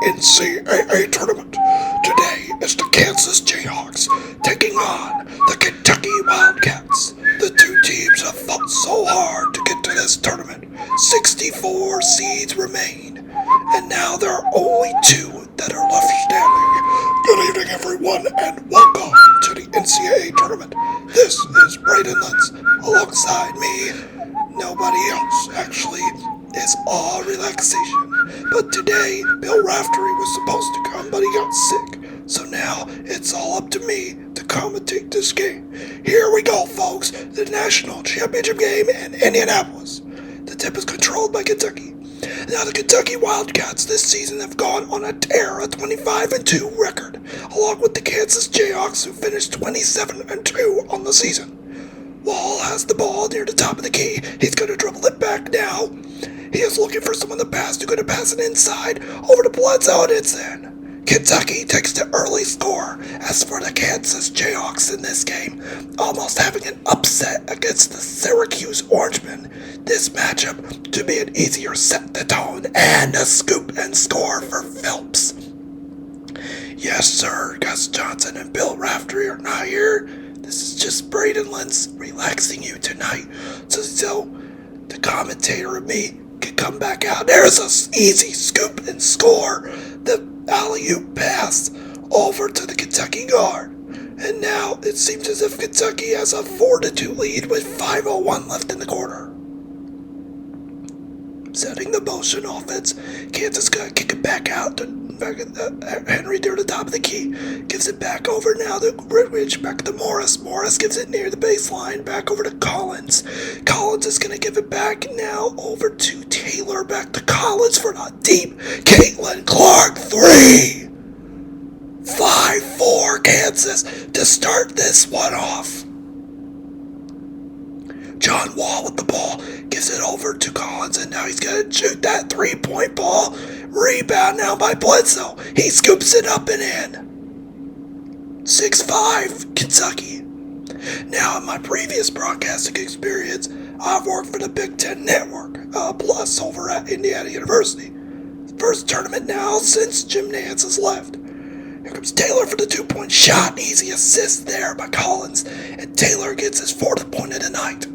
NCAA Tournament. Today is the Kansas Jayhawks taking on the Kentucky Wildcats. The two teams have fought so hard to get to this tournament. 64 seeds remain, and now there are only two that are left standing. Good evening, everyone, and welcome to the NCAA Tournament. This is Braydyn alongside me. Nobody else, actually. It's all relaxation. But today, Bill Raftery was supposed to come, but he got sick. So now, it's all up to me to commentate this game. Here we go, folks. The National Championship game in Indianapolis. The tip is controlled by Kentucky. Now, the Kentucky Wildcats this season have gone on a tear, a 25-2 record, along with the Kansas Jayhawks, who finished 27-2 on the season. Wall has the ball near the top of the key. He's going to dribble it back now. He is looking for someone to pass. He's going to pass it inside over to Bledsoe, and it's in. Kentucky takes the early score. As for the Kansas Jayhawks in this game, almost having an upset against the Syracuse Orangemen. This matchup to be an easier set the tone and a scoop and score for Phelps. Yes, sir, Gus Johnson and Bill Raftery are not here. This is just Bear-Lents relaxing you tonight. So the commentator and me can come back out. There's an easy scoop and score. The alley-oop pass over to the Kentucky guard. And now it seems as if Kentucky has a 4-2 lead with 5:01 left in the quarter. Setting the motion offense. Kansas gonna kick it back out to Henry near the top of the key. Gives it back over now to Ridge, back to Morris. Morris gives it near the baseline, back over to Collins. Collins is going to give it back now over to Taylor, back to Collins for the deep. Caitlin Clark, 3. 5-4 Kansas to start this one off. John Wall with the ball, gives it over to Collins, and now he's going to shoot that 3-point ball. Rebound now by Bledsoe. He scoops it up and in. 6-5, Kentucky. Now, in my previous broadcasting experience, I've worked for the Big Ten Network, plus over at Indiana University. First tournament now since Jim Nantz has left. Here comes Taylor for the 2-point shot. Easy assist there by Collins. And Taylor gets his 4th point of the night.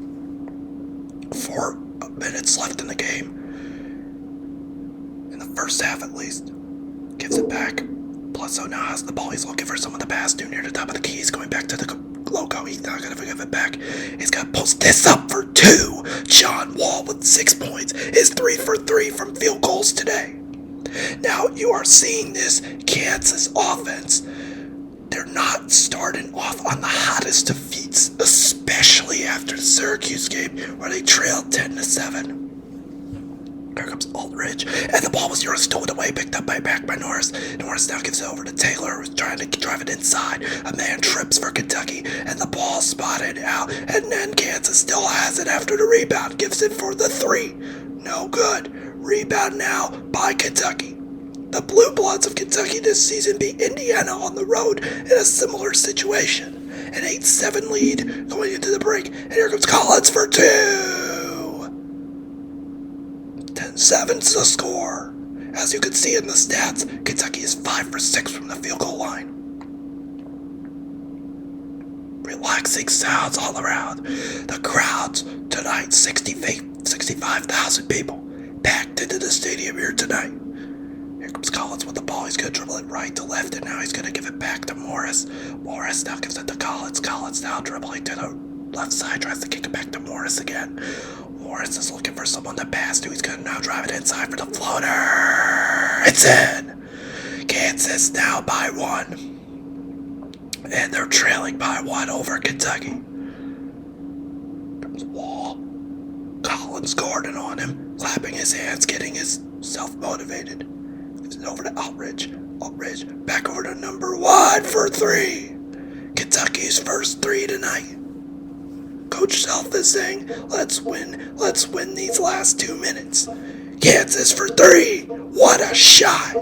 4 minutes left in the game. In the first half, at least. Gives it back. Bledsoe now has the ball. He's looking for someone to pass to near the top of the key. He's going back to the logo. He's not going to give it back. He's going to post this up for 2. John Wall with 6 points. Is 3 for 3 from field goals today. Now, you are seeing this Kansas offense. They're not starting off on the hottest of feet, especially after the Syracuse game where they trailed 10-7. Here comes Aldridge, and the ball was stolen away, picked up by Norris. Norris now gives it over to Taylor, who's trying to drive it inside. A man trips for Kentucky, and the ball spotted out, and then Kansas still has it after the rebound, gives it for the 3. No good. Rebound now by Kentucky. The Blue Bloods of Kentucky this season beat Indiana on the road in a similar situation. An 8-7 lead going into the break. And here comes Collins for 2. 10-7's the score. As you can see in the stats, Kentucky is 5 for 6 from the field goal line. Relaxing sounds all around. The crowds tonight, 65,000 people packed into the stadium here tonight. Here comes Collins with the ball. He's going to dribble it right to left, and now he's going to give it back to Morris. Morris now gives it to Collins. Collins now dribbling to the left side, tries to kick it back to Morris again. Morris is looking for someone to pass to. He's going to now drive it inside for the floater. It's in. Kansas now by 1. And they're trailing by 1 over Kentucky. Comes Wall. Collins guarding on him, clapping his hands, getting himself motivated. Gives it over to Aldridge. Aldridge back over to number 1 for 3. Kentucky's first 3 tonight. Coach Self is saying, let's win these last 2 minutes. Kansas for 3. What a shot.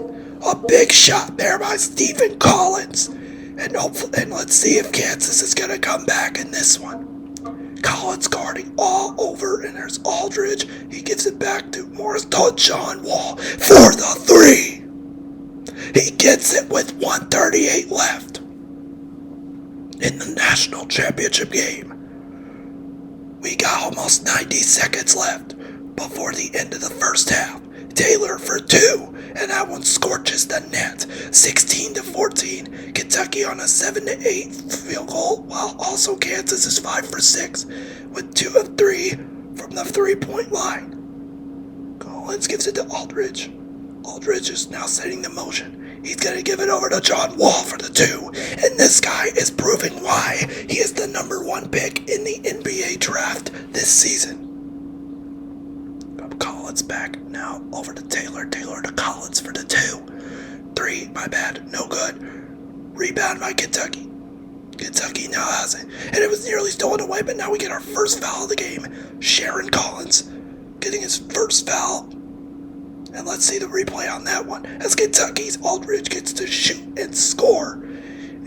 A big shot there by Stephen Collins. And let's see if Kansas is going to come back in this one. Collins guarding all over, and there's Aldridge. He gives it back to Morris to John Wall for the 3. He gets it with 1:38 left in the national championship game. We got almost 90 seconds left before the end of the first half. Taylor for 2, and that one scorches the net. 16-14. Kentucky on a 7-8 field goal, while also Kansas is 5 for 6 with 2 of 3 from the 3-point line. Collins gives it to Aldridge. Aldridge is now setting the motion. He's going to give it over to John Wall for the 2. And this guy is proving why he is the number 1 pick in the NBA draft this season. Collins back now over to Taylor. Taylor to Collins for the 2. 3, my bad, no good. Rebound by Kentucky. Kentucky now has it. And it was nearly stolen away, but now we get our first foul of the game. Sharon Collins getting his first foul. And let's see the replay on that one. As Kentucky's Aldridge gets to shoot and score.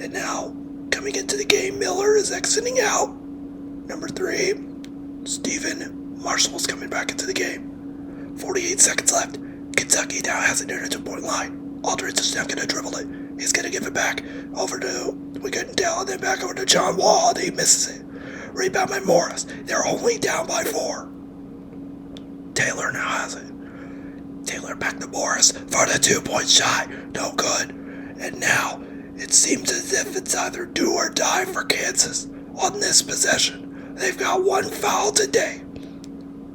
And now, coming into the game, Miller is exiting out. Number 3, Stephen Marshall's coming back into the game. 48 seconds left. Kentucky now has it near the 2-point line. Aldridge is now going to dribble it. He's going to give it back over to Wiggindale, and then back over to John Wall, and he misses it. Rebound by Morris. They're only down by 4. Taylor now has it. Taylor back to Morris for the 2-point shot. No good. And now it seems as if it's either do or die for Kansas on this possession. They've got 1 foul today.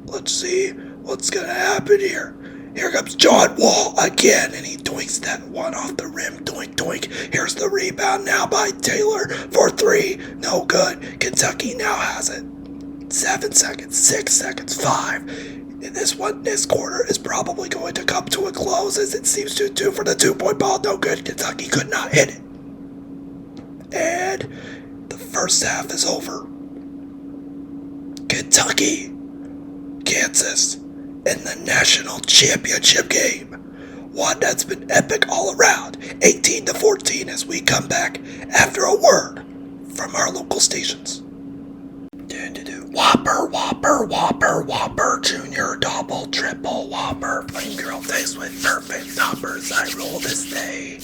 Let's see what's going to happen here. Here comes John Wall again, and he doinks that one off the rim. Doink, doink. Here's the rebound now by Taylor for 3. No good. Kentucky now has it. 7 seconds, 6 seconds, 5. And this quarter is probably going to come to a close, as it seems to do for the 2-point ball. No good. Kentucky could not hit it. And the first half is over. Kentucky, Kansas, in the national championship game. One that's been epic all around. 18-14 as we come back after a word from our local stations. Whopper, Whopper, Whopper, Whopper, Junior, Double, Triple, Whopper. Plain girl taste with perfect numbers. I roll this day.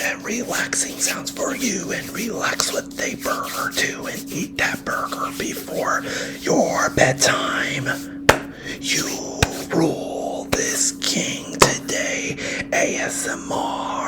And relaxing sounds for you. And relax with a burger too. And eat that burger before your bedtime. You rule this king today. ASMR.